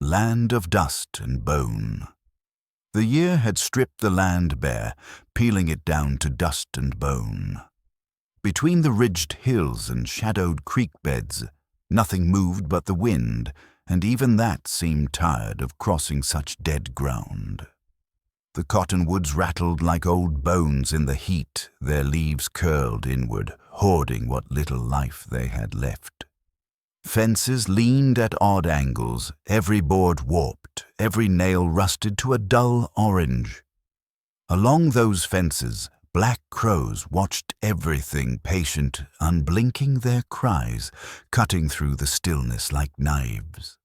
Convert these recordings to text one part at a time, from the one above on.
land of dust and bone. The year had stripped the land bare, peeling it down to dust and bone. Between the ridged hills and shadowed creek beds, nothing moved but the wind, and even that seemed tired of crossing such dead ground. The cottonwoods rattled like old bones in the heat, their leaves curled inward, hoarding what little life they had left. Fences leaned at odd angles, every board warped, every nail rusted to a dull orange. Along those fences, black crows watched everything patient, unblinking their cries, cutting through the stillness like knives.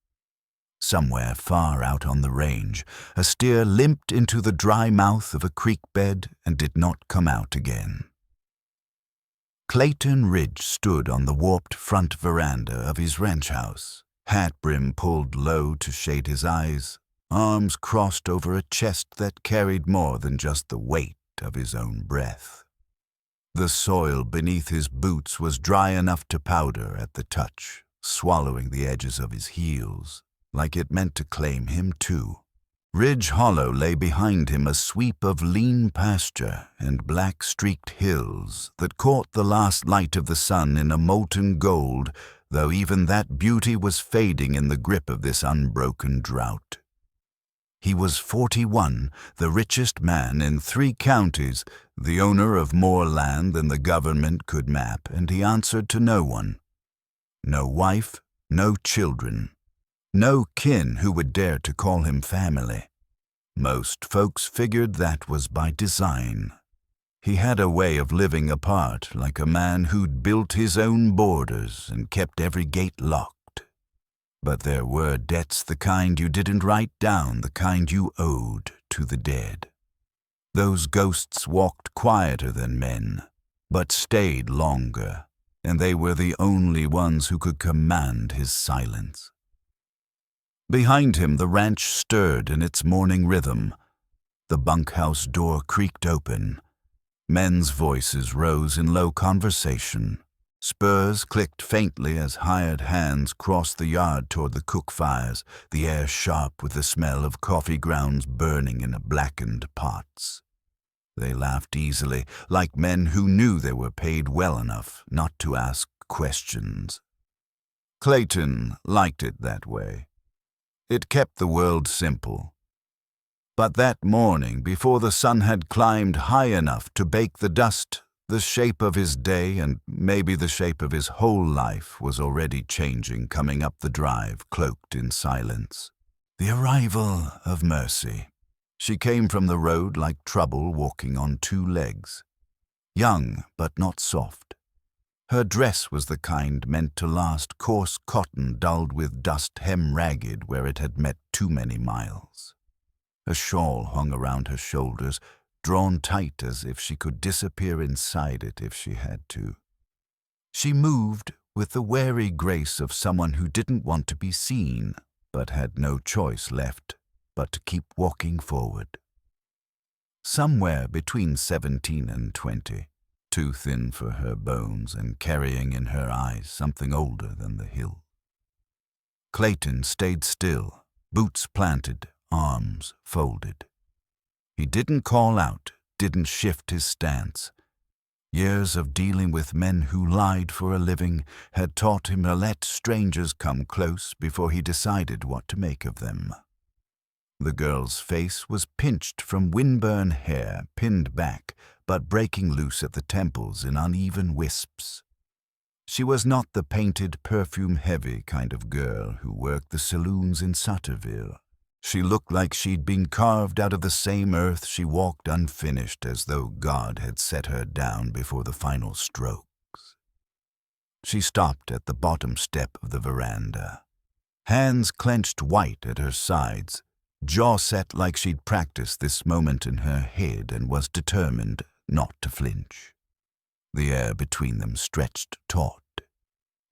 Somewhere far out on the range, a steer limped into the dry mouth of a creek bed and did not come out again. Clayton Ridge stood on the warped front veranda of his ranch house, hat brim pulled low to shade his eyes, arms crossed over a chest that carried more than just the weight of his own breath. The soil beneath his boots was dry enough to powder at the touch, swallowing the edges of his heels, like it meant to claim him too. Ridge Hollow lay behind him, a sweep of lean pasture and black-streaked hills that caught the last light of the sun in a molten gold, though even that beauty was fading in the grip of this unbroken drought. He was 41, the richest man in 3 counties, the owner of more land than the government could map, and he answered to no one. No wife, no children. No kin who would dare to call him family. Most folks figured that was by design. He had a way of living apart, like a man who'd built his own borders and kept every gate locked. But there were debts the kind you didn't write down, the kind you owed to the dead. Those ghosts walked quieter than men, but stayed longer, and they were the only ones who could command his silence. Behind him the ranch stirred in its morning rhythm. The bunkhouse door creaked open. Men's voices rose in low conversation. Spurs clicked faintly as hired hands crossed the yard toward the cook fires, the air sharp with the smell of coffee grounds burning in blackened pots. They laughed easily, like men who knew they were paid well enough not to ask questions. Clayton liked it that way. It kept the world simple. But that morning, before the sun had climbed high enough to bake the dust, the shape of his day and maybe the shape of his whole life was already changing, coming up the drive, cloaked in silence. The arrival of Mercy. She came from the road like trouble walking on 2 legs. Young, but not soft. Her dress was the kind meant to last, coarse cotton dulled with dust, hem ragged where it had met too many miles. A shawl hung around her shoulders, drawn tight as if she could disappear inside it if she had to. She moved with the wary grace of someone who didn't want to be seen, but had no choice left but to keep walking forward. Somewhere between 17 and 20. Too thin for her bones and carrying in her eyes something older than the hill. Clayton stayed still, boots planted, arms folded. He didn't call out, didn't shift his stance. Years of dealing with men who lied for a living had taught him to let strangers come close before he decided what to make of them. The girl's face was pinched from windburn hair, pinned back, but breaking loose at the temples in uneven wisps. She was not the painted, perfume-heavy kind of girl who worked the saloons in Sutterville. She looked like she'd been carved out of the same earth she walked unfinished, as though God had set her down before the final strokes. She stopped at the bottom step of the veranda, hands clenched white at her sides, jaw set like she'd practiced this moment in her head and was determined not to flinch. The air between them stretched taut.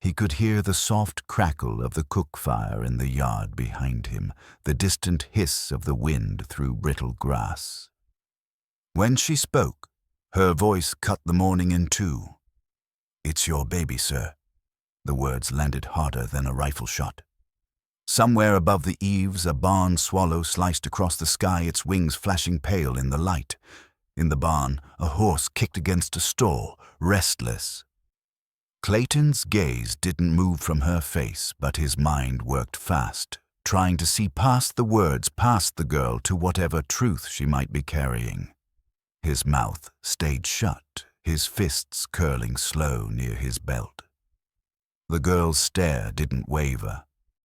He could hear the soft crackle of the cook fire in the yard behind him, the distant hiss of the wind through brittle grass. When she spoke, her voice cut the morning in 2. "It's your baby, sir." The words landed harder than a rifle shot. Somewhere above the eaves, a barn swallow sliced across the sky, its wings flashing pale in the light. In the barn, a horse kicked against a stall, restless. Clayton's gaze didn't move from her face, but his mind worked fast, trying to see past the words, past the girl, to whatever truth she might be carrying. His mouth stayed shut, his fists curling slow near his belt. The girl's stare didn't waver,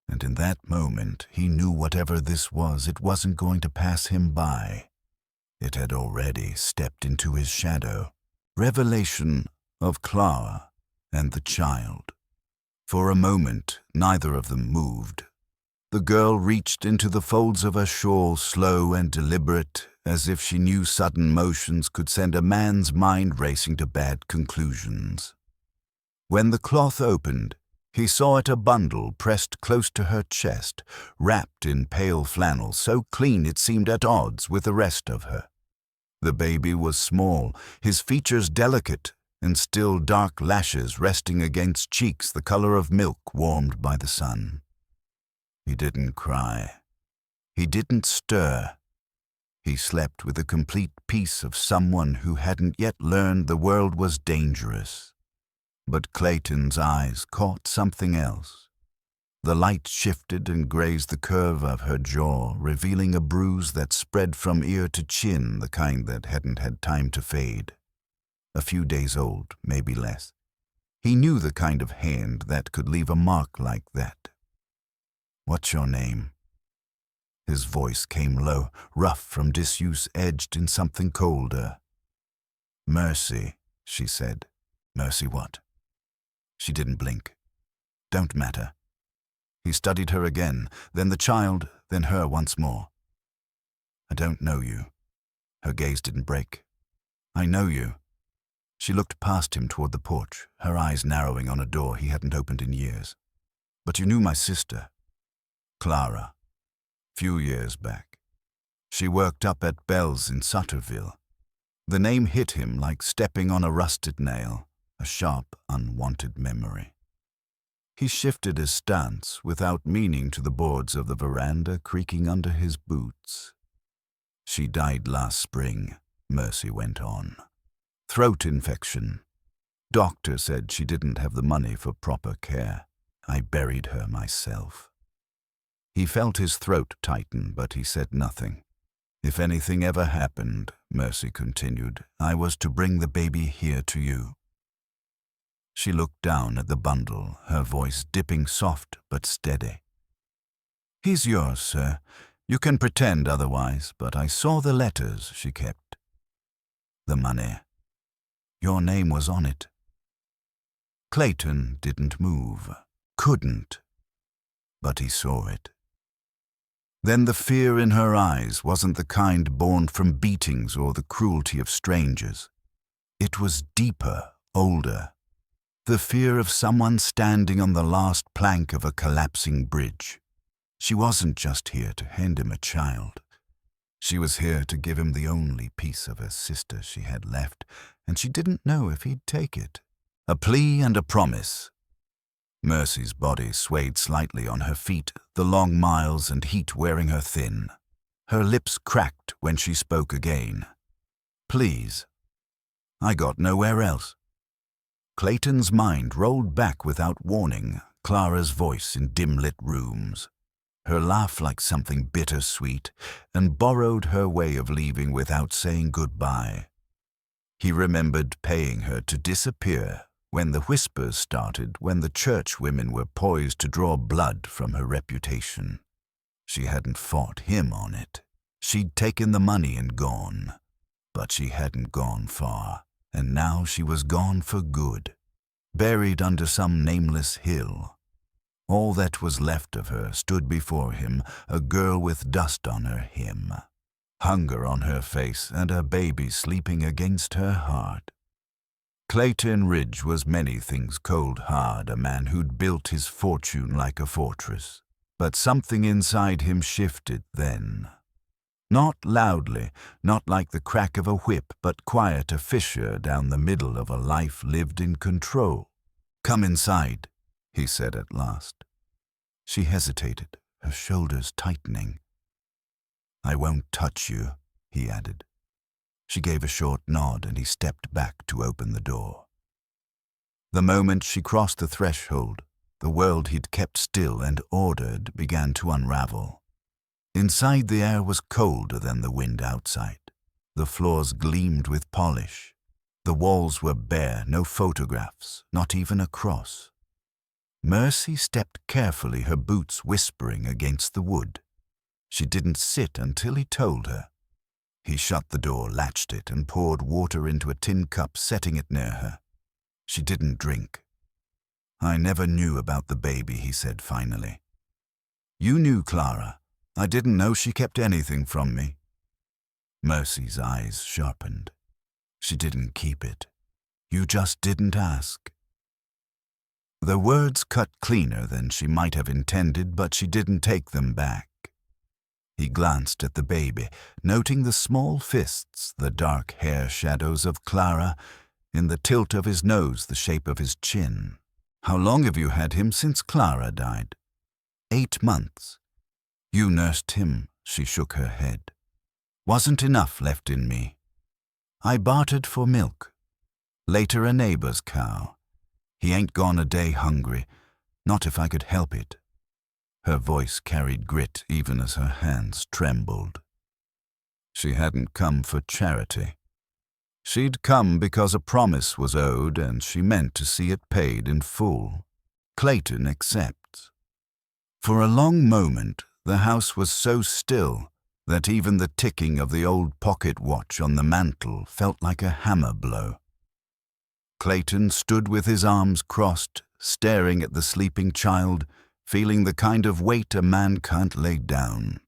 and in that moment he knew whatever this was, it wasn't going to pass him by. It had already stepped into his shadow. Revelation of Clara and the child. For a moment, neither of them moved. The girl reached into the folds of her shawl, slow and deliberate, as if she knew sudden motions could send a man's mind racing to bad conclusions. When the cloth opened, he saw it a bundle pressed close to her chest, wrapped in pale flannel, so clean it seemed at odds with the rest of her. The baby was small, his features delicate, and still dark lashes resting against cheeks the color of milk warmed by the sun. He didn't cry. He didn't stir. He slept with the complete peace of someone who hadn't yet learned the world was dangerous. But Clayton's eyes caught something else. The light shifted and grazed the curve of her jaw, revealing a bruise that spread from ear to chin, the kind that hadn't had time to fade. A few days old, maybe less. He knew the kind of hand that could leave a mark like that. "What's your name?" His voice came low, rough from disuse, edged in something colder. "Mercy," she said. "Mercy what?" She didn't blink. "Don't matter." He studied her again, then the child, then her once more. "I don't know you." Her gaze didn't break. "I know you." She looked past him toward the porch, her eyes narrowing on a door he hadn't opened in years. "But you knew my sister, Clara, few years back. She worked up at Bell's in Sutterville." The name hit him like stepping on a rusted nail, a sharp, unwanted memory. He shifted his stance without meaning to the boards of the veranda creaking under his boots. "She died last spring," Mercy went on. "Throat infection. Doctor said she didn't have the money for proper care. I buried her myself." He felt his throat tighten, but he said nothing. "If anything ever happened," Mercy continued, "I was to bring the baby here to you." She looked down at the bundle, her voice dipping soft but steady. "He's yours, sir. You can pretend otherwise, but I saw the letters she kept. The money. Your name was on it." Clayton didn't move. Couldn't. But he saw it. Then the fear in her eyes wasn't the kind born from beatings or the cruelty of strangers. It was deeper, older. The fear of someone standing on the last plank of a collapsing bridge. She wasn't just here to hand him a child. She was here to give him the only piece of her sister she had left, and she didn't know if he'd take it. A plea and a promise. Mercy's body swayed slightly on her feet, the long miles and heat wearing her thin. Her lips cracked when she spoke again. "Please. I got nowhere else." Clayton's mind rolled back without warning, Clara's voice in dim-lit rooms. Her laugh like something bittersweet, and borrowed her way of leaving without saying goodbye. He remembered paying her to disappear when the whispers started, when the church women were poised to draw blood from her reputation. She hadn't fought him on it. She'd taken the money and gone. But she hadn't gone far, and now she was gone for good, buried under some nameless hill. All that was left of her stood before him, a girl with dust on her hem, hunger on her face, and a baby sleeping against her heart. Clayton Ridge was many things cold hard, a man who'd built his fortune like a fortress. But something inside him shifted then. Not loudly, not like the crack of a whip, but quiet, a fissure down the middle of a life lived in control. "Come inside," he said at last. She hesitated, her shoulders tightening. "I won't touch you," he added. She gave a short nod and he stepped back to open the door. The moment she crossed the threshold, the world he'd kept still and ordered began to unravel. Inside, the air was colder than the wind outside. The floors gleamed with polish. The walls were bare, no photographs, not even a cross. Mercy stepped carefully, her boots whispering against the wood. She didn't sit until he told her. He shut the door, latched it, and poured water into a tin cup, setting it near her. She didn't drink. "I never knew about the baby," he said finally. "You knew Clara. I didn't know she kept anything from me." Mercy's eyes sharpened. "She didn't keep it. You just didn't ask." The words cut cleaner than she might have intended, but she didn't take them back. He glanced at the baby, noting the small fists, the dark hair shadows of Clara, in the tilt of his nose, the shape of his chin. "How long have you had him since Clara died?" 8 months. "You nursed him," she shook her head. "Wasn't enough left in me. I bartered for milk. Later a neighbor's cow. He ain't gone a day hungry, not if I could help it." Her voice carried grit even as her hands trembled. She hadn't come for charity. She'd come because a promise was owed and she meant to see it paid in full. Clayton accepts. For a long moment, the house was so still that even the ticking of the old pocket watch on the mantel felt like a hammer blow. Clayton stood with his arms crossed, staring at the sleeping child, feeling the kind of weight a man can't lay down.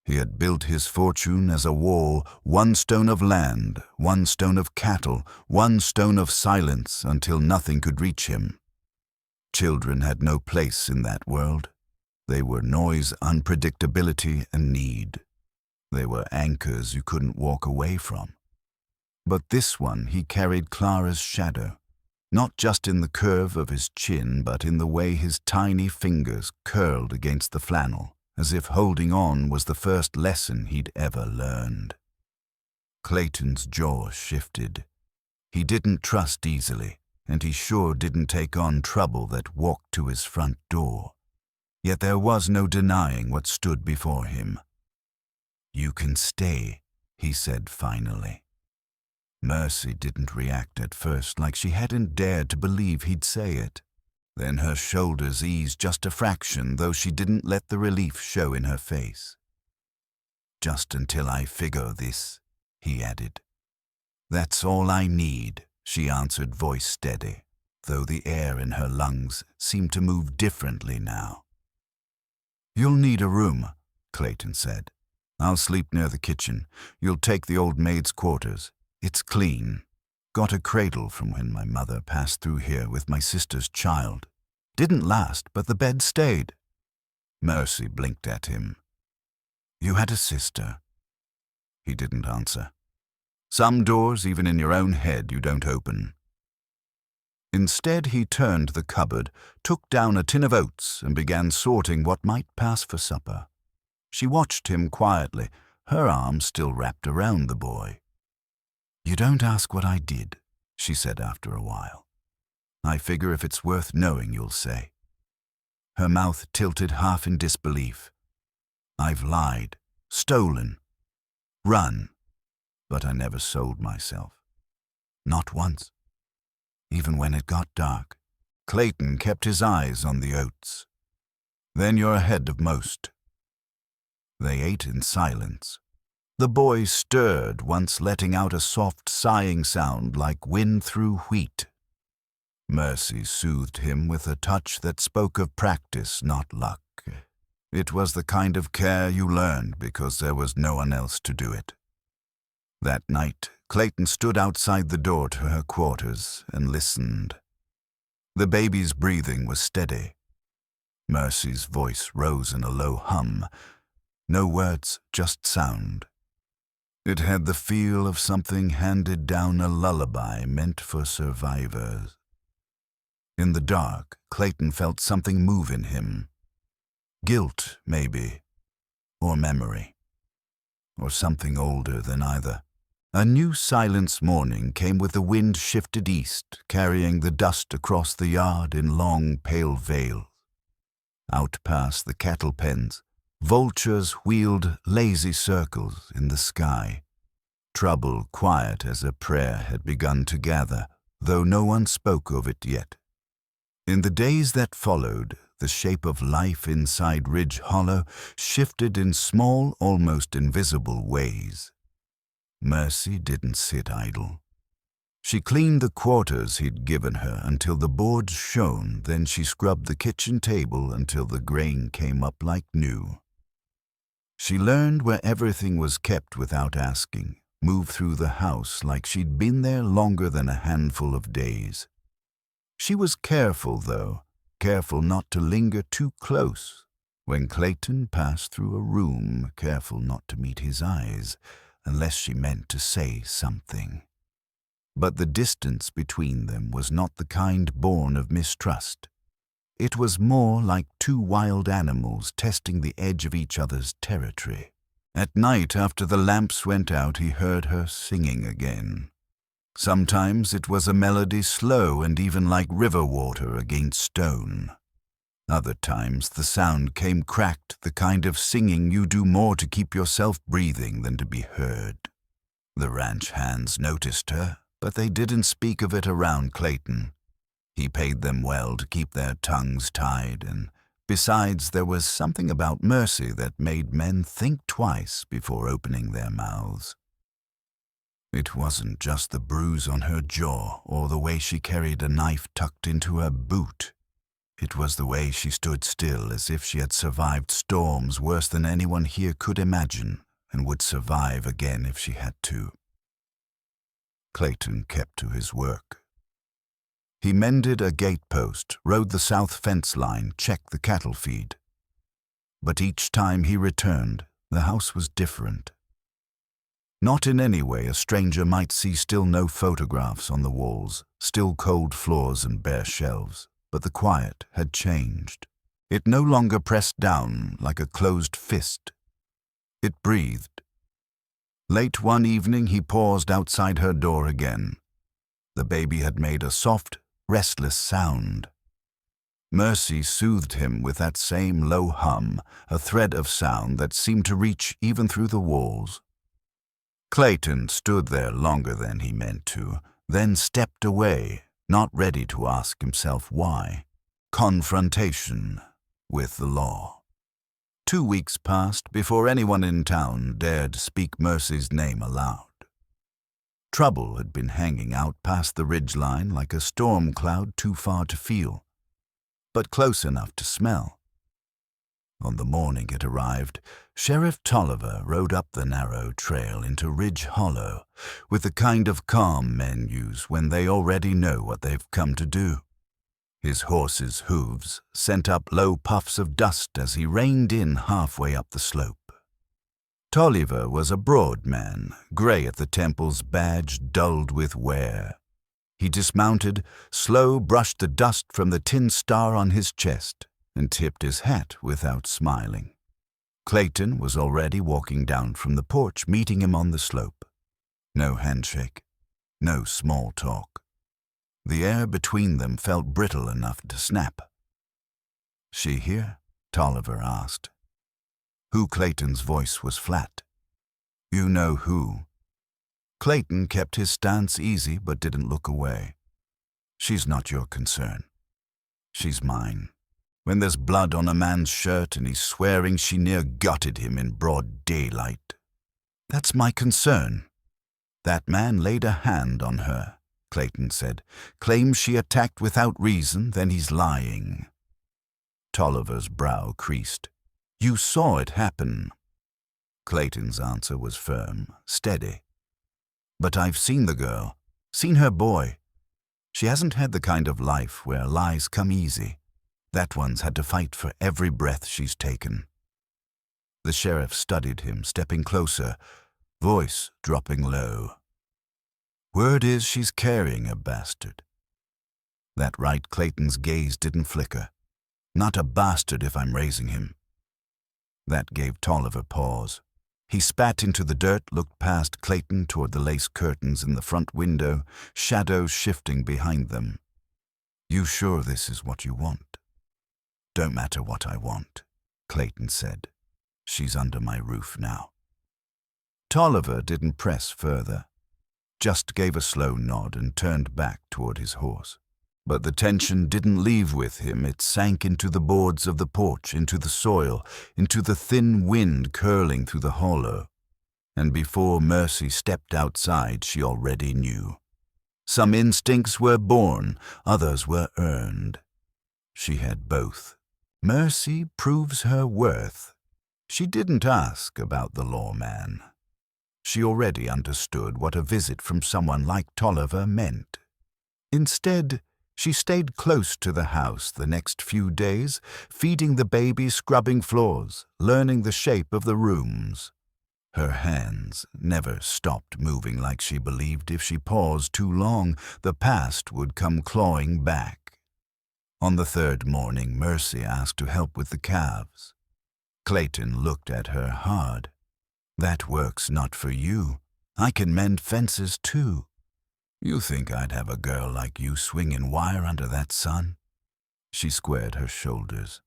He had built his fortune as a wall, 1 stone of land, 1 stone of cattle, 1 stone of silence, until nothing could reach him. Children had no place in that world. They were noise, unpredictability, and need. They were anchors you couldn't walk away from. But this one, he carried Clara's shadow, not just in the curve of his chin, but in the way his tiny fingers curled against the flannel, as if holding on was the first lesson he'd ever learned. Clayton's jaw shifted. He didn't trust easily, and he sure didn't take on trouble that walked to his front door. Yet there was no denying what stood before him. "You can stay," he said finally. Mercy didn't react at first, like she hadn't dared to believe he'd say it. Then her shoulders eased just a fraction, though she didn't let the relief show in her face. "Just until I figure this," he added. "That's all I need," she answered, voice steady, though the air in her lungs seemed to move differently now. "You'll need a room," Clayton said. "I'll sleep near the kitchen. You'll take the old maid's quarters. It's clean. Got a cradle from when my mother passed through here with my sister's child. Didn't last, but the bed stayed." Mercy blinked at him. "You had a sister?" He didn't answer. "Some doors, even in your own head, you don't open." Instead, he turned the cupboard, took down a tin of oats, and began sorting what might pass for supper. She watched him quietly, her arm still wrapped around the boy. "You don't ask what I did," she said after a while. "I figure if it's worth knowing, you'll say." Her mouth tilted half in disbelief. "I've lied, stolen, run, but I never sold myself. Not once. Even when it got dark." Clayton kept his eyes on the oats. "Then you're ahead of most." They ate in silence. The boy stirred, once letting out a soft sighing sound like wind through wheat. Mercy soothed him with a touch that spoke of practice, not luck. It was the kind of care you learned because there was no one else to do it. That night, Clayton stood outside the door to her quarters and listened. The baby's breathing was steady. Mercy's voice rose in a low hum. No words, just sound. It had the feel of something handed down a lullaby meant for survivors. In the dark, Clayton felt something move in him. Guilt, maybe, or memory, or something older than either. A new silence morning came with the wind shifted east, carrying the dust across the yard in long, pale veils. Out past the cattle pens, vultures wheeled lazy circles in the sky. Trouble quiet as a prayer had begun to gather, though no one spoke of it yet. In the days that followed, the shape of life inside Ridge Hollow shifted in small, almost invisible ways. Mercy didn't sit idle. She cleaned the quarters he'd given her until the boards shone, then she scrubbed the kitchen table until the grain came up like new. She learned where everything was kept without asking, moved through the house like she'd been there longer than a handful of days. She was careful, though, careful not to linger too close. When Clayton passed through a room, careful not to meet his eyes, unless she meant to say something. But the distance between them was not the kind born of mistrust. It was more like two wild animals testing the edge of each other's territory. At night, after the lamps went out, he heard her singing again. Sometimes it was a melody slow and even like river water against stone. Other times the sound came cracked, the kind of singing you do more to keep yourself breathing than to be heard. The ranch hands noticed her, but they didn't speak of it around Clayton. He paid them well to keep their tongues tied, and besides, there was something about Mercy that made men think twice before opening their mouths. It wasn't just the bruise on her jaw or the way she carried a knife tucked into her boot. It was the way she stood still, as if she had survived storms worse than anyone here could imagine, and would survive again if she had to. Clayton kept to his work. He mended a gatepost, rode the south fence line, checked the cattle feed. But each time he returned, the house was different. Not in any way a stranger might see still no photographs on the walls, still cold floors and bare shelves. But the quiet had changed. It no longer pressed down like a closed fist. It breathed. Late one evening he paused outside her door again. The baby had made a soft, restless sound. Mercy soothed him with that same low hum, a thread of sound that seemed to reach even through the walls. Clayton stood there longer than he meant to, then stepped away, not ready to ask himself why. Confrontation with the law. 2 weeks passed before anyone in town dared speak Mercy's name aloud. Trouble had been hanging out past the ridge line like a storm cloud too far to feel, but close enough to smell. On the morning it arrived, Sheriff Tolliver rode up the narrow trail into Ridge Hollow with the kind of calm men use when they already know what they've come to do. His horse's hooves sent up low puffs of dust as he reined in halfway up the slope. Tolliver was a broad man, gray at the temples, badge dulled with wear. He dismounted, slow brushed the dust from the tin star on his chest, and tipped his hat without smiling. Clayton was already walking down from the porch, meeting him on the slope. No handshake, no small talk. The air between them felt brittle enough to snap. "She here?" Tolliver asked. Clayton's voice was flat. "You know who." Clayton kept his stance easy but didn't look away. "She's not your concern. She's mine. When there's blood on a man's shirt and he's swearing she near gutted him in broad daylight. That's my concern." "That man laid a hand on her," Clayton said. "Claims she attacked without reason, then he's lying." Tolliver's brow creased. "You saw it happen." Clayton's answer was firm, steady. "But I've seen the girl, seen her boy. She hasn't had the kind of life where lies come easy. That one's had to fight for every breath she's taken." The sheriff studied him, stepping closer, voice dropping low. "Word is she's carrying a bastard." That right, Clayton's gaze didn't flicker. "Not a bastard if I'm raising him. That gave Tolliver pause. He spat into the dirt, looked past Clayton toward the lace curtains in the front window, shadows shifting behind them. "You sure this is what you want?" "Don't matter what I want," Clayton said. "She's under my roof now." Tolliver didn't press further, just gave a slow nod and turned back toward his horse. But the tension didn't leave with him. It sank into the boards of the porch, into the soil, into the thin wind curling through the hollow. And before Mercy stepped outside, she already knew. Some instincts were born, others were earned. She had both. Mercy proves her worth. She didn't ask about the lawman. She already understood what a visit from someone like Tolliver meant. Instead, she stayed close to the house the next few days, feeding the baby, scrubbing floors, learning the shape of the rooms. Her hands never stopped moving, like she believed if she paused too long, the past would come clawing back. On the third morning, Mercy asked to help with the calves. Clayton looked at her hard. "That work's not for you. I can mend fences too. You think I'd have a girl like you swinging wire under that sun?" She squared her shoulders.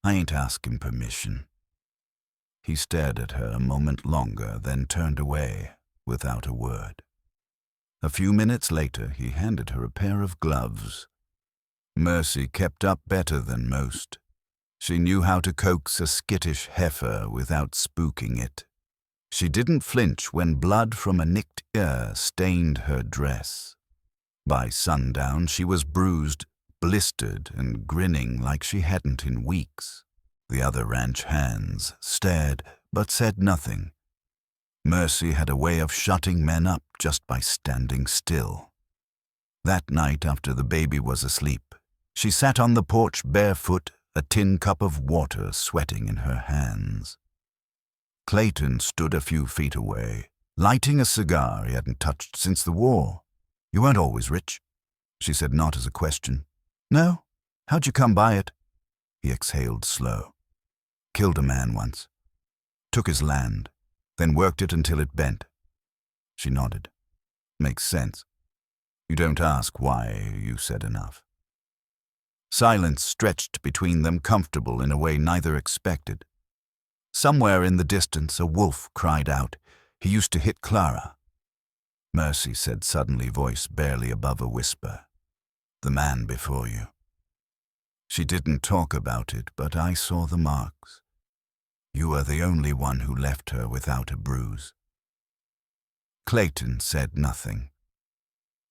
"I ain't asking permission." He stared at her a moment longer, then turned away without a word. A few minutes later, he handed her a pair of gloves. Mercy kept up better than most. She knew how to coax a skittish heifer without spooking it. She didn't flinch when blood from a nicked ear stained her dress. By sundown, she was bruised, blistered, and grinning like she hadn't in weeks. The other ranch hands stared but said nothing. Mercy had a way of shutting men up just by standing still. That night, after the baby was asleep, she sat on the porch barefoot, a tin cup of water sweating in her hands. Clayton stood a few feet away, lighting a cigar he hadn't touched since the war. "You weren't always rich," she said, not as a question. "No? How'd you come by it?" He exhaled slow. "Killed a man once. Took his land, then worked it until it bent." She nodded. "Makes sense. You don't ask why you said enough." Silence stretched between them, comfortable in a way neither expected. Somewhere in the distance, a wolf cried out. "He used to hit Clara." Mercy said suddenly, voice barely above a whisper, "The man before you." She didn't talk about it, but I saw the marks. You are the only one who left her without a bruise. Clayton said nothing.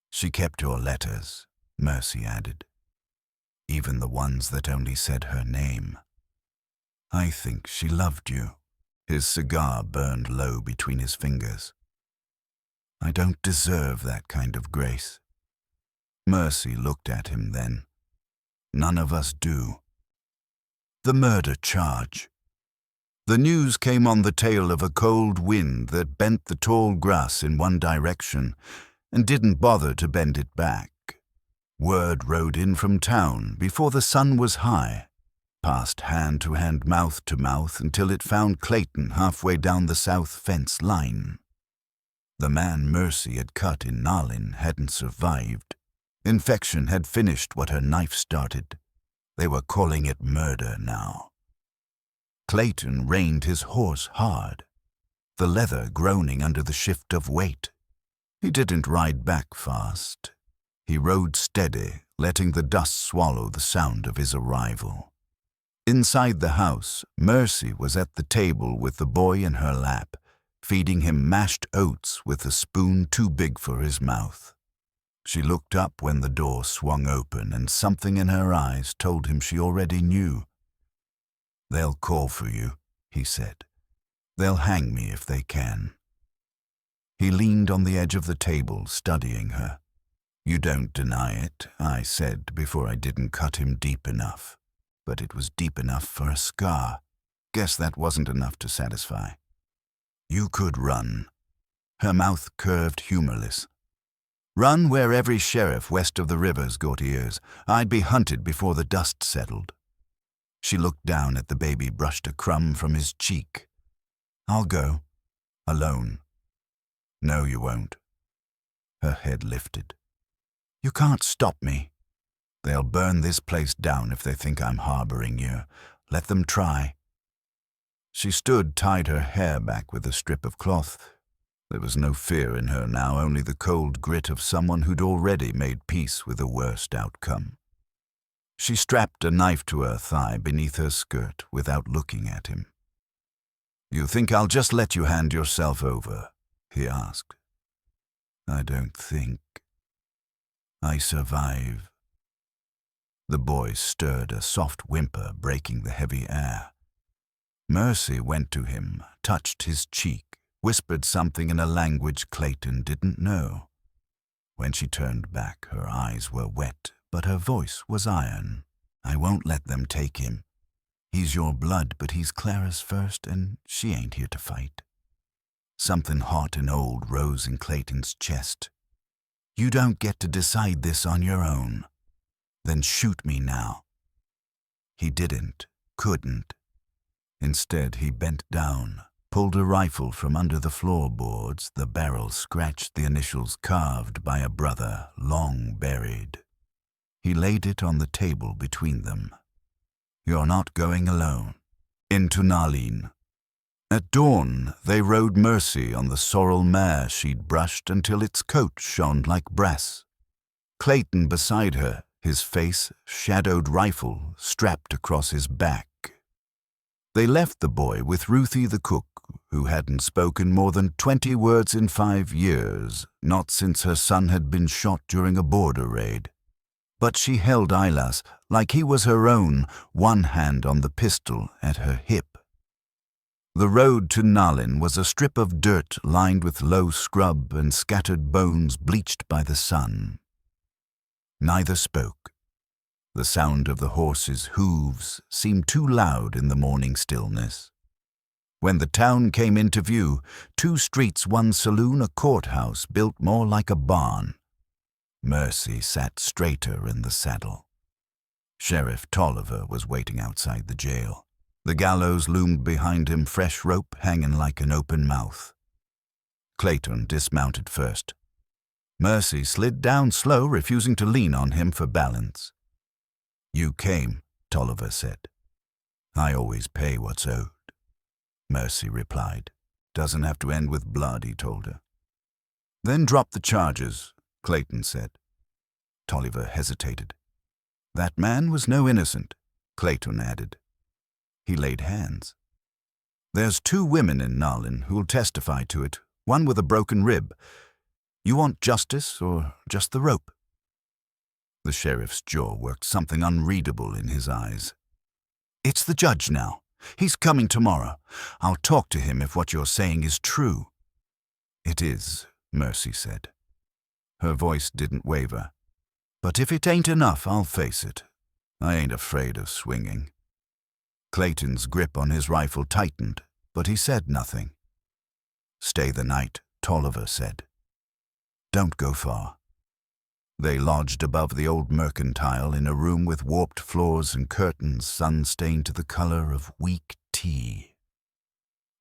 "She kept your letters," Mercy added. "Even the ones that only said her name. I think she loved you." His cigar burned low between his fingers. "I don't deserve that kind of grace." Mercy looked at him then. "None of us do." The murder charge. The news came on the tail of a cold wind that bent the tall grass in one direction and didn't bother to bend it back. Word rode in from town before the sun was high, passed hand to hand, mouth to mouth, until it found Clayton halfway down the south fence line. The man Mercy had cut in Nalin hadn't survived. Infection had finished what her knife started. They were calling it murder now. Clayton reined his horse hard, the leather groaning under the shift of weight. He didn't ride back fast. He rode steady, letting the dust swallow the sound of his arrival. Inside the house, Mercy was at the table with the boy in her lap, feeding him mashed oats with a spoon too big for his mouth. She looked up when the door swung open, and something in her eyes told him she already knew. "They'll call for you," he said. "They'll hang me if they can." He leaned on the edge of the table, studying her. "You don't deny it," I said before I didn't cut him deep enough. But it was deep enough for a scar. Guess that wasn't enough to satisfy. "You could run." Her mouth curved humorless. "Run where every sheriff west of the river's got ears. I'd be hunted before the dust settled." She looked down at the baby, brushed a crumb from his cheek. "I'll go. Alone." "No, you won't." Her head lifted. "You can't stop me. They'll burn this place down if they think I'm harboring you. Let them try." She stood, tied her hair back with a strip of cloth. There was no fear in her now, only the cold grit of someone who'd already made peace with the worst outcome. She strapped a knife to her thigh beneath her skirt without looking at him. "You think I'll just let you hand yourself over?" he asked. "I don't think. I survive." The boy stirred, a soft whimper breaking the heavy air. Mercy went to him, touched his cheek, whispered something in a language Clayton didn't know. When she turned back, her eyes were wet, but her voice was iron. "I won't let them take him. He's your blood, but he's Clara's first, and she ain't here to fight." Something hot and old rose in Clayton's chest. "You don't get to decide this on your own. Then shoot me now." He didn't, couldn't. Instead, he bent down, pulled a rifle from under the floorboards. The barrel scratched the initials carved by a brother long buried. He laid it on the table between them. "You're not going alone. Into Nalin." At dawn, they rode Mercy on the sorrel mare she'd brushed until its coat shone like brass. Clayton beside her, his face, shadowed rifle, strapped across his back. They left the boy with Ruthie the cook, who hadn't spoken more than 20 words in 5 years, not since her son had been shot during a border raid. But she held Ilas like he was her own, one hand on the pistol at her hip. The road to Nalin was a strip of dirt lined with low scrub and scattered bones bleached by the sun. Neither spoke. The sound of the horses' hooves seemed too loud in the morning stillness. When the town came into view, 2 streets, 1 saloon, a courthouse built more like a barn. Mercy sat straighter in the saddle. Sheriff Tolliver was waiting outside the jail. The gallows loomed behind him, fresh rope hanging like an open mouth. Clayton dismounted first. Mercy slid down slow, refusing to lean on him for balance. "You came," Tolliver said. "I always pay what's owed," Mercy replied. "Doesn't have to end with blood," he told her. "Then drop the charges," Clayton said. Tolliver hesitated. "That man was no innocent," Clayton added. He laid hands. "There's 2 women in Nalin who'll testify to it, one with a broken rib. You want justice or just the rope?" The sheriff's jaw worked, something unreadable in his eyes. "It's the judge now. He's coming tomorrow. I'll talk to him if what you're saying is true." "It is," Mercy said. Her voice didn't waver. "But if it ain't enough, I'll face it. I ain't afraid of swinging." Clayton's grip on his rifle tightened, but he said nothing. "Stay the night," Tolliver said. "Don't go far." They lodged above the old mercantile in a room with warped floors and curtains sun-stained to the color of weak tea.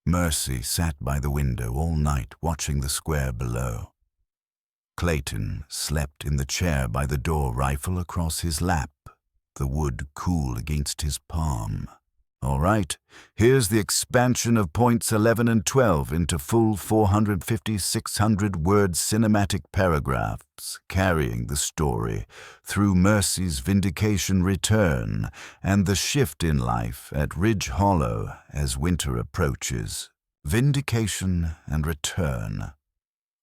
Mercy sat by the window all night watching the square below. Clayton slept in the chair by the door, rifle across his lap, the wood cool against his palm. "All right, here's the expansion of points 11 and 12 into full 450, 600-word cinematic paragraphs, carrying the story through Mercy's vindication return and the shift in life at Ridge Hollow as winter approaches. Vindication and return.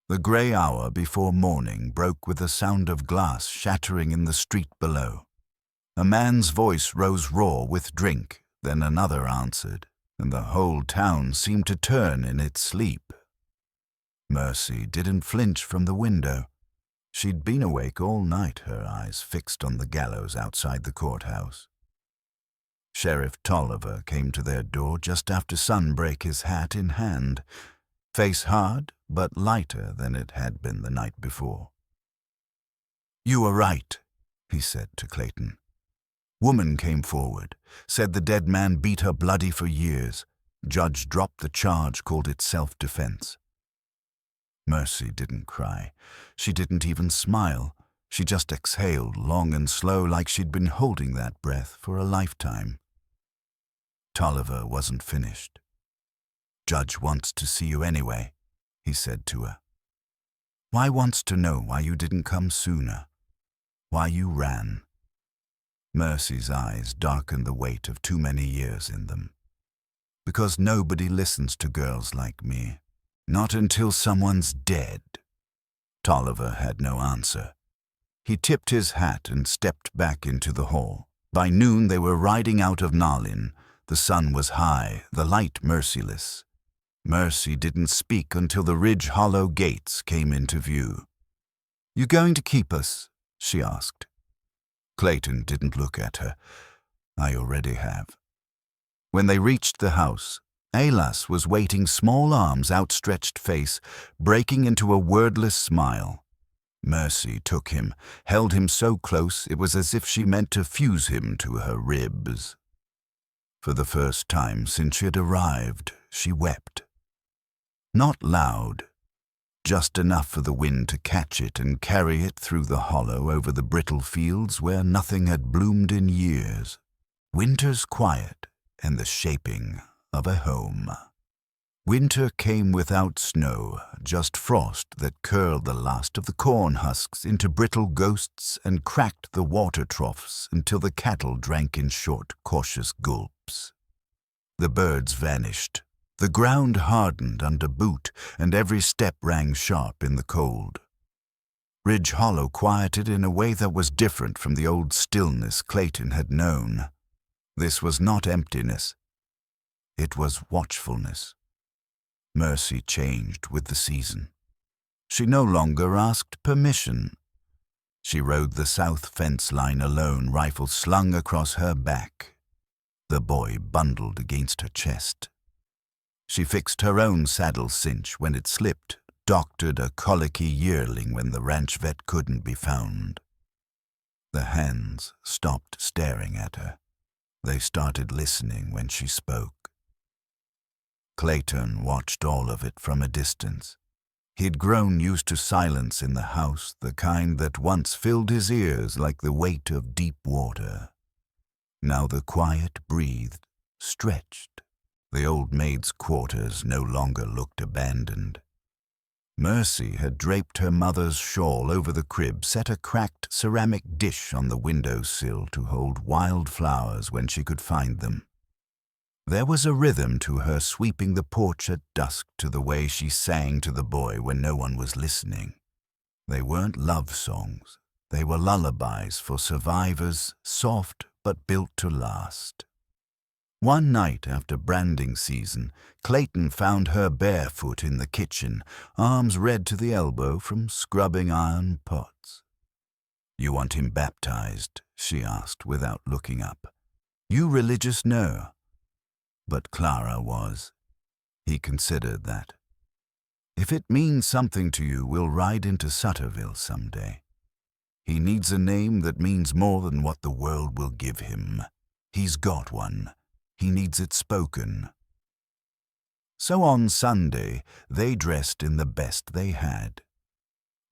The gray hour before morning broke with the sound of glass shattering in the street below. A man's voice rose raw with drink. Then another answered, and the whole town seemed to turn in its sleep. Mercy didn't flinch from the window. She'd been awake all night, her eyes fixed on the gallows outside the courthouse. Sheriff Tolliver came to their door just after sunbreak, his hat in hand, face hard but lighter than it had been the night before. "You were right," he said to Clayton. Woman came forward, said the dead man beat her bloody for years. Judge dropped the charge, called it self-defense. Mercy didn't cry. She didn't even smile. She just exhaled long and slow, like she'd been holding that breath for a lifetime. Tolliver wasn't finished. Judge wants to see you anyway, he said to her. Why wants to know why you didn't come sooner? Why you ran? Mercy's eyes darkened the weight of too many years in them. Because nobody listens to girls like me. Not until someone's dead. Tolliver had no answer. He tipped his hat and stepped back into the hall. By noon they were riding out of Nalin. The sun was high, the light merciless. Mercy didn't speak until the Ridge Hollow gates came into view. You going to keep us? She asked. Clayton didn't look at her. I already have. When they reached the house, Alas was waiting, small arms, outstretched face, breaking into a wordless smile. Mercy took him, held him so close it was as if she meant to fuse him to her ribs. For the first time since she had arrived, she wept. Not loud, just enough for the wind to catch it and carry it through the hollow over the brittle fields where nothing had bloomed in years. Winter's quiet and the shaping of a home. Winter came without snow, just frost that curled the last of the corn husks into brittle ghosts and cracked the water troughs until the cattle drank in short, cautious gulps. The birds vanished. The ground hardened under boot, and every step rang sharp in the cold. Ridge Hollow quieted in a way that was different from the old stillness Clayton had known. This was not emptiness. It was watchfulness. Mercy changed with the season. She no longer asked permission. She rode the south fence line alone, rifle slung across her back. The boy bundled against her chest. She fixed her own saddle cinch when it slipped, doctored a colicky yearling when the ranch vet couldn't be found. The hands stopped staring at her. They started listening when she spoke. Clayton watched all of it from a distance. He'd grown used to silence in the house, the kind that once filled his ears like the weight of deep water. Now the quiet breathed, stretched. The old maid's quarters no longer looked abandoned. Mercy had draped her mother's shawl over the crib, set a cracked ceramic dish on the windowsill to hold wild flowers when she could find them. There was a rhythm to her sweeping the porch at dusk, to the way she sang to the boy when no one was listening. They weren't love songs. They were lullabies for survivors, soft but built to last. One night after branding season, Clayton found her barefoot in the kitchen, arms red to the elbow from scrubbing iron pots. "You want him baptized?" she asked without looking up. "You religious? No." But Clara was. He considered that. "If it means something to you, we'll ride into Sutterville someday. He needs a name that means more than what the world will give him. He's got one. He needs it spoken." So on Sunday, they dressed in the best they had.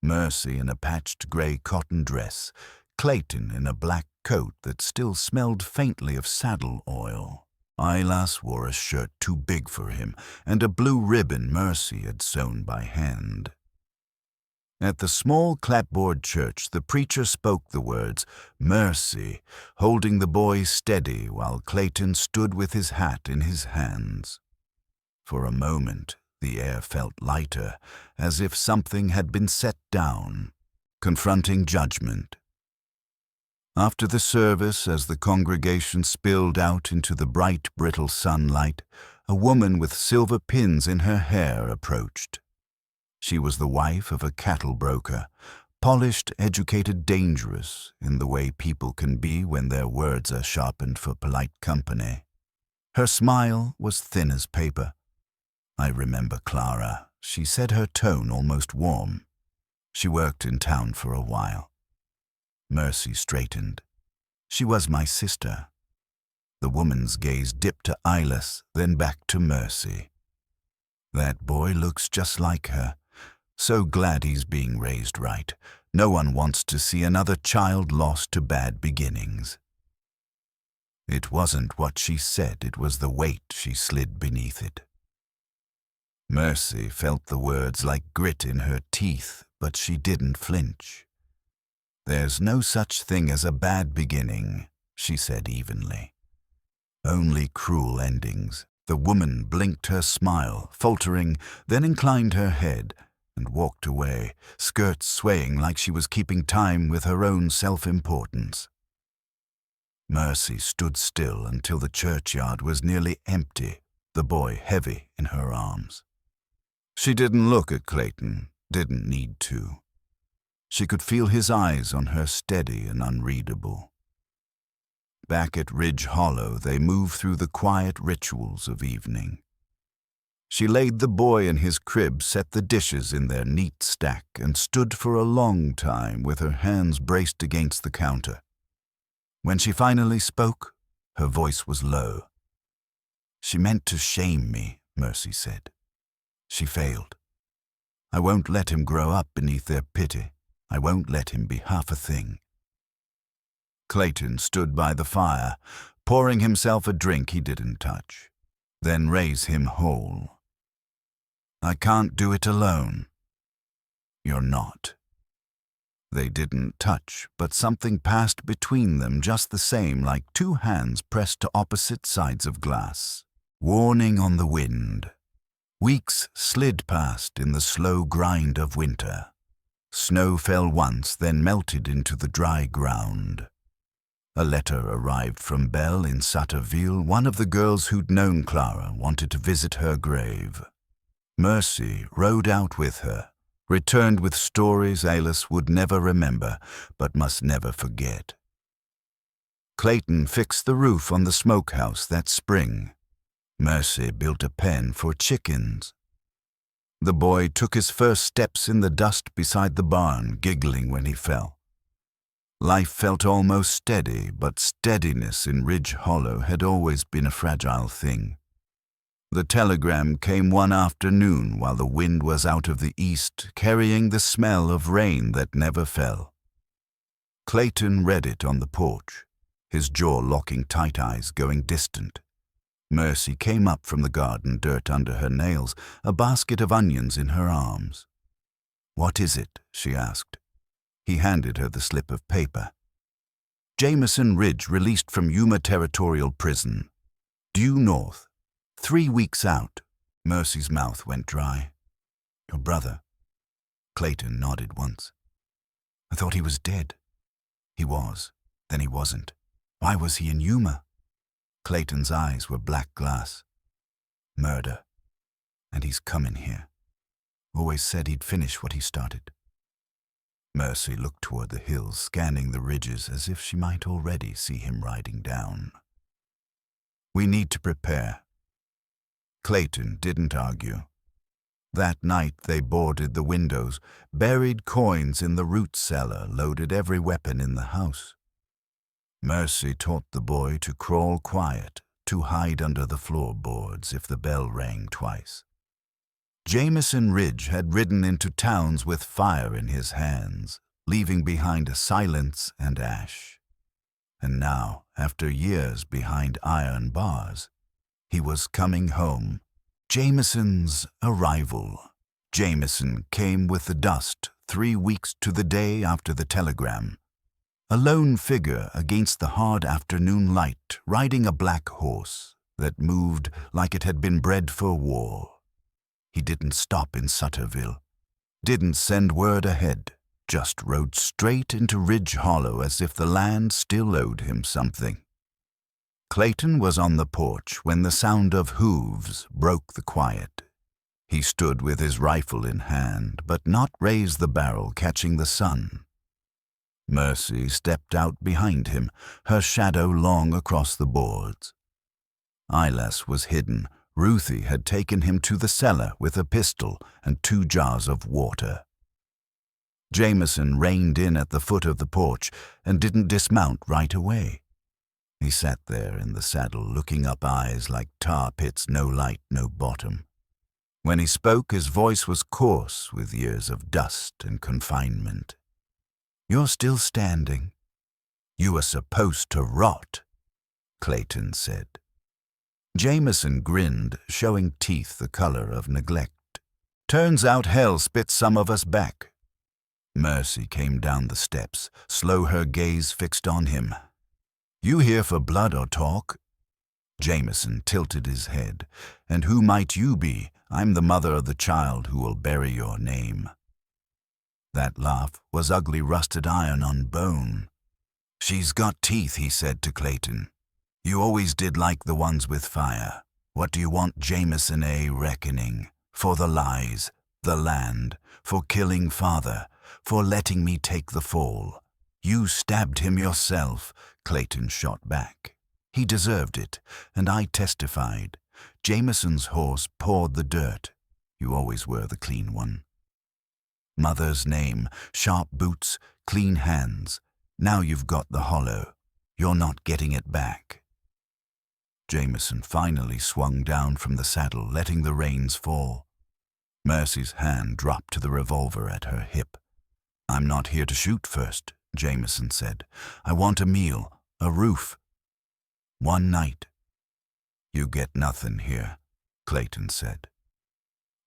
Mercy in a patched gray cotton dress, Clayton in a black coat that still smelled faintly of saddle oil. Ailas wore a shirt too big for him and a blue ribbon Mercy had sewn by hand. At the small clapboard church, the preacher spoke the words, "Mercy," holding the boy steady while Clayton stood with his hat in his hands. For a moment, the air felt lighter, as if something had been set down, confronting judgment. After the service, as the congregation spilled out into the bright, brittle sunlight, a woman with silver pins in her hair approached. She was the wife of a cattle broker, polished, educated, dangerous in the way people can be when their words are sharpened for polite company. Her smile was thin as paper. I remember Clara. She said, her tone almost warm. She worked in town for a while. Mercy straightened. She was my sister. The woman's gaze dipped to Eyeless, then back to Mercy. That boy looks just like her. So glad he's being raised right. No one wants to see another child lost to bad beginnings. It wasn't what she said, it was the weight she slid beneath it. Mercy felt the words like grit in her teeth, but she didn't flinch. "There's no such thing as a bad beginning," she said evenly. "Only cruel endings." The woman blinked her smile, faltering, then inclined her head and walked away, skirts swaying like she was keeping time with her own self-importance. Mercy stood still until the churchyard was nearly empty, the boy heavy in her arms. She didn't look at Clayton, didn't need to. She could feel his eyes on her, steady and unreadable. Back at Ridge Hollow, they moved through the quiet rituals of evening. She laid the boy in his crib, set the dishes in their neat stack, and stood for a long time with her hands braced against the counter. When she finally spoke, her voice was low. "She meant to shame me," Mercy said. "She failed. I won't let him grow up beneath their pity. I won't let him be half a thing." Clayton stood by the fire, pouring himself a drink he didn't touch. "Then raise him whole." "I can't do it alone." "You're not." They didn't touch, but something passed between them just the same, like two hands pressed to opposite sides of glass. Warning on the wind. Weeks slid past in the slow grind of winter. Snow fell once, then melted into the dry ground. A letter arrived from Belle in Sutterville. One of the girls who'd known Clara wanted to visit her grave. Mercy rode out with her, returned with stories Alice would never remember, but must never forget. Clayton fixed the roof on the smokehouse that spring. Mercy built a pen for chickens. The boy took his first steps in the dust beside the barn, giggling when he fell. Life felt almost steady, but steadiness in Ridge Hollow had always been a fragile thing. The telegram came one afternoon while the wind was out of the east, carrying the smell of rain that never fell. Clayton read it on the porch, his jaw locking, tight eyes going distant. Mercy came up from the garden, dirt under her nails, a basket of onions in her arms. "What is it?" she asked. He handed her the slip of paper. "Jameson Ridge released from Yuma Territorial Prison. Due north. 3 weeks out." Mercy's mouth went dry. "Your brother?" Clayton nodded once. "I thought he was dead." "He was. Then he wasn't. Why was he in Yuma?" Clayton's eyes were black glass. "Murder. And he's coming here. Always said he'd finish what he started." Mercy looked toward the hills, scanning the ridges as if she might already see him riding down. "We need to prepare." Clayton didn't argue. That night they boarded the windows, buried coins in the root cellar, loaded every weapon in the house. Mercy taught the boy to crawl quiet, to hide under the floorboards if the bell rang twice. Jameson Ridge had ridden into towns with fire in his hands, leaving behind a silence and ash. And now, after years behind iron bars, he was coming home. Jameson's arrival. Jameson came with the dust 3 weeks to the day after the telegram. A lone figure against the hard afternoon light, riding a black horse that moved like it had been bred for war. He didn't stop in Sutterville, didn't send word ahead, just rode straight into Ridge Hollow as if the land still owed him something. Clayton was on the porch when the sound of hooves broke the quiet. He stood with his rifle in hand, but not raised the barrel, catching the sun. Mercy stepped out behind him, her shadow long across the boards. Eyeless was hidden. Ruthie had taken him to the cellar with a pistol and 2 jars of water. Jameson reined in at the foot of the porch and didn't dismount right away. He sat there in the saddle, looking up, eyes like tar pits, no light, no bottom. When he spoke, his voice was coarse with years of dust and confinement. "You're still standing. You are supposed to rot," Clayton said. Jameson grinned, showing teeth the color of neglect. "Turns out hell spits some of us back." Mercy came down the steps, slow, her gaze fixed on him. "You here for blood or talk?" Jameson tilted his head. "And who might you be? I'm the mother of the child who will bury your name." That laugh was ugly rusted iron on bone. "She's got teeth," he said to Clayton. "You always did like the ones with fire. What do you want, Jameson, a reckoning? For the lies, the land, for killing father, for letting me take the fall. You stabbed him yourself," Clayton shot back. "He deserved it, and I testified. Jameson's horse pawed the dirt. You always were the clean one. Mother's name, sharp boots, clean hands. Now you've got the hollow. You're not getting it back." Jameson finally swung down from the saddle, letting the reins fall. Mercy's hand dropped to the revolver at her hip. "I'm not here to shoot first," Jameson said. "I want a meal, a roof. One night." "You get nothing here," Clayton said.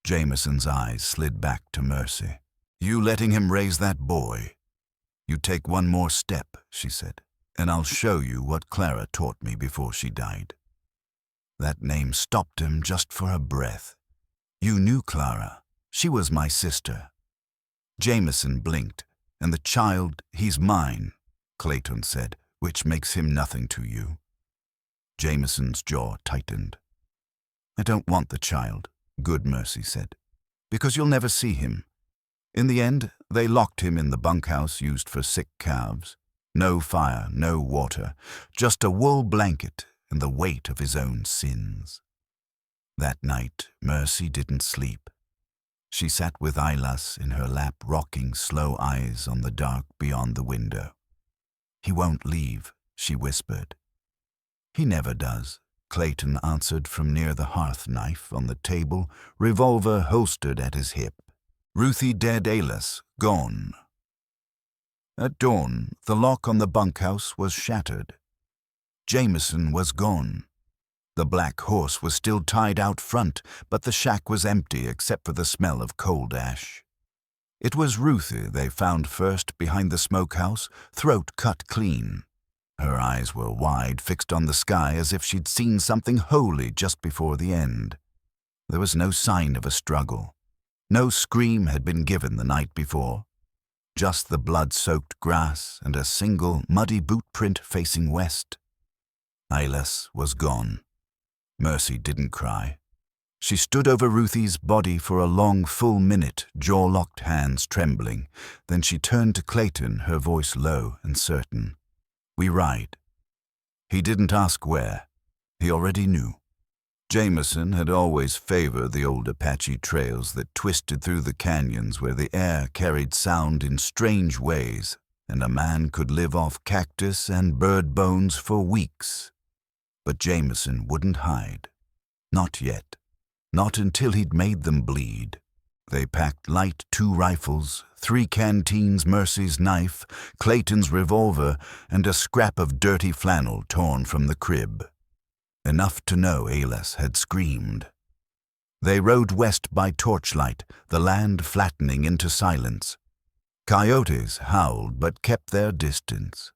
Jameson's eyes slid back to Mercy. "You letting him raise that boy? You take one more step," she said, "and I'll show you what Clara taught me before she died." That name stopped him just for a breath. "You knew Clara. She was my sister." Jameson blinked. "And the child, he's mine," Clayton said, "which makes him nothing to you." Jameson's jaw tightened. "I don't want the child," Good Mercy said, "because you'll never see him. In the end, they locked him in the bunkhouse used for sick calves. No fire, no water, just a wool blanket and the weight of his own sins." That night, Mercy didn't sleep. She sat with Ilas in her lap, rocking slow eyes on the dark beyond the window. "He won't leave," she whispered. "He never does," Clayton answered from near the hearth knife on the table, revolver holstered at his hip. "Ruthie dead, Ilas, gone." At dawn, the lock on the bunkhouse was shattered. Jameson was gone. The black horse was still tied out front, but the shack was empty except for the smell of cold ash. It was Ruthie they found first behind the smokehouse, throat cut clean. Her eyes were wide, fixed on the sky as if she'd seen something holy just before the end. There was no sign of a struggle. No scream had been given the night before. Just the blood-soaked grass and a single muddy boot print facing west. Ilas was gone. Mercy didn't cry. She stood over Ruthie's body for a long, full minute, jaw-locked hands trembling. Then she turned to Clayton, her voice low and certain. "We ride." He didn't ask where. He already knew. Jameson had always favored the old Apache trails that twisted through the canyons where the air carried sound in strange ways, and a man could live off cactus and bird bones for weeks. But Jameson wouldn't hide. Not yet. Not until he'd made them bleed. They packed light 2 rifles, 3 canteens, Mercy's knife, Clayton's revolver, and a scrap of dirty flannel torn from the crib. Enough to know Ilas had screamed. They rode west by torchlight, the land flattening into silence. Coyotes howled but kept their distance.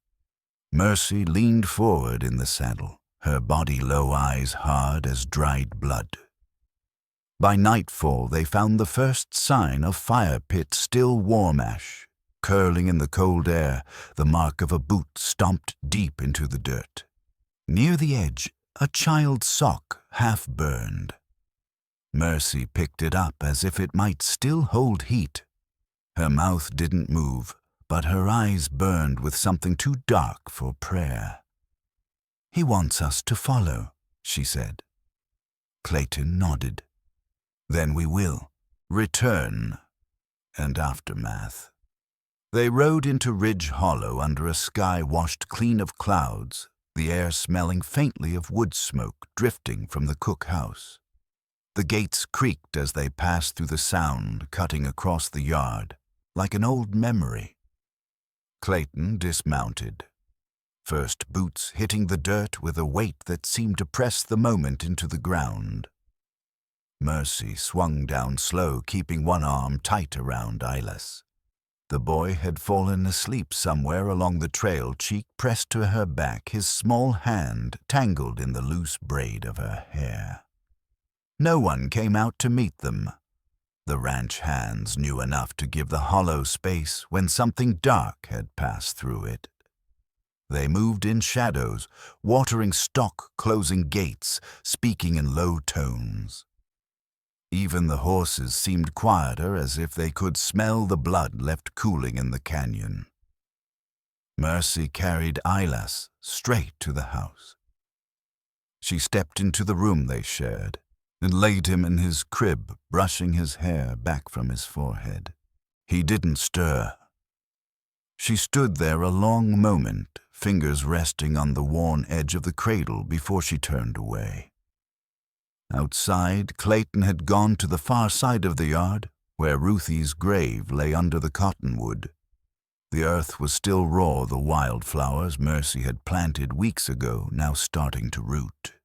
Mercy leaned forward in the saddle, her body low, eyes hard as dried blood. By nightfall, they found the first sign of fire pit still warm ash, curling in the cold air, the mark of a boot stomped deep into the dirt. Near the edge, a child's sock half burned. Mercy picked it up as if it might still hold heat. Her mouth didn't move, but her eyes burned with something too dark for prayer. "He wants us to follow," she said. Clayton nodded. "Then we will. Return and aftermath." They rode into Ridge Hollow under a sky washed clean of clouds, the air smelling faintly of wood smoke drifting from the cook house. The gates creaked as they passed through the sound cutting across the yard, like an old memory. Clayton dismounted, first boots hitting the dirt with a weight that seemed to press the moment into the ground. Mercy swung down slow, keeping one arm tight around Ilas. The boy had fallen asleep somewhere along the trail, cheek pressed to her back, his small hand tangled in the loose braid of her hair. No one came out to meet them. The ranch hands knew enough to give the hollow space when something dark had passed through it. They moved in shadows, watering stock, closing gates, speaking in low tones. Even the horses seemed quieter, as if they could smell the blood left cooling in the canyon. Mercy carried Ilas straight to the house. She stepped into the room they shared and laid him in his crib, brushing his hair back from his forehead. He didn't stir. She stood there a long moment, fingers resting on the worn edge of the cradle before she turned away. Outside, Clayton had gone to the far side of the yard, where Ruthie's grave lay under the cottonwood. The earth was still raw, the wildflowers Mercy had planted weeks ago now starting to root.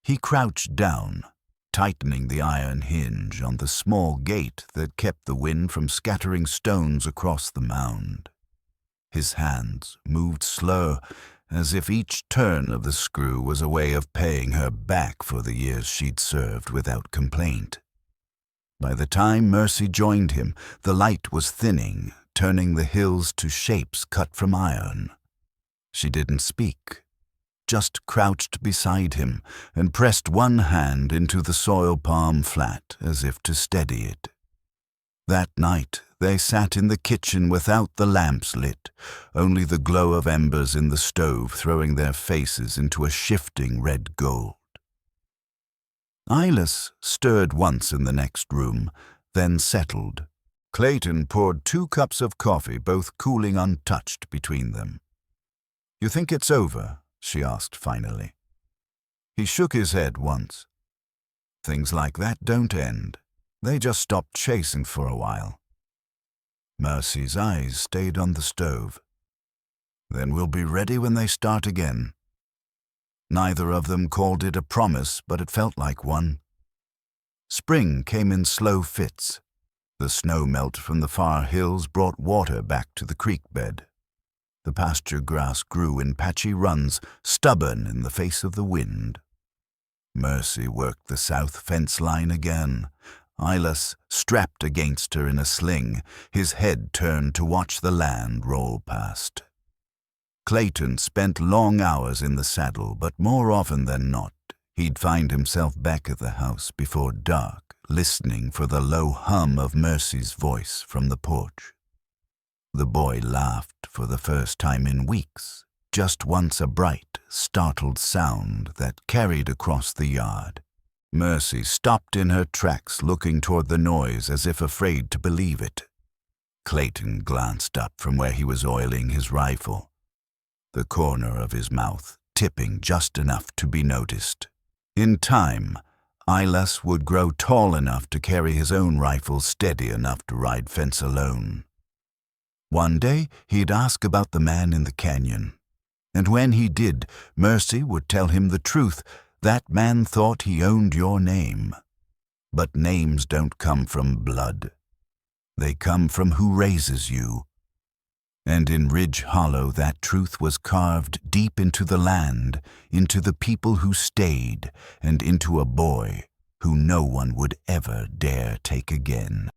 He crouched down, tightening the iron hinge on the small gate that kept the wind from scattering stones across the mound. His hands moved slow, as if each turn of the screw was a way of paying her back for the years she'd served without complaint. By the time Mercy joined him, the light was thinning, turning the hills to shapes cut from iron. She didn't speak, just crouched beside him and pressed one hand into the soil palm flat as if to steady it. That night, they sat in the kitchen without the lamps lit, only the glow of embers in the stove throwing their faces into a shifting red gold. Ilas stirred once in the next room, then settled. Clayton poured 2 cups of coffee, both cooling untouched between them. "You think it's over?" she asked finally. He shook his head once. "Things like that don't end. They just stopped chasing for a while." Mercy's eyes stayed on the stove. "Then we'll be ready when they start again." Neither of them called it a promise, but it felt like one. Spring came in slow fits. The snow melt from the far hills brought water back to the creek bed. The pasture grass grew in patchy runs, stubborn in the face of the wind. Mercy worked the south fence line again. Ilas strapped against her in a sling, his head turned to watch the land roll past. Clayton spent long hours in the saddle, but more often than not, he'd find himself back at the house before dark, listening for the low hum of Mercy's voice from the porch. The boy laughed for the first time in weeks, just once a bright, startled sound that carried across the yard. Mercy stopped in her tracks, looking toward the noise as if afraid to believe it. Clayton glanced up from where he was oiling his rifle, the corner of his mouth tipping just enough to be noticed. In time, Ilas would grow tall enough to carry his own rifle steady enough to ride fence alone. One day, he'd ask about the man in the canyon, and when he did, Mercy would tell him the truth. That man thought he owned your name. But names don't come from blood. They come from who raises you. And in Ridge Hollow, that truth was carved deep into the land, into the people who stayed, and into a boy who no one would ever dare take again.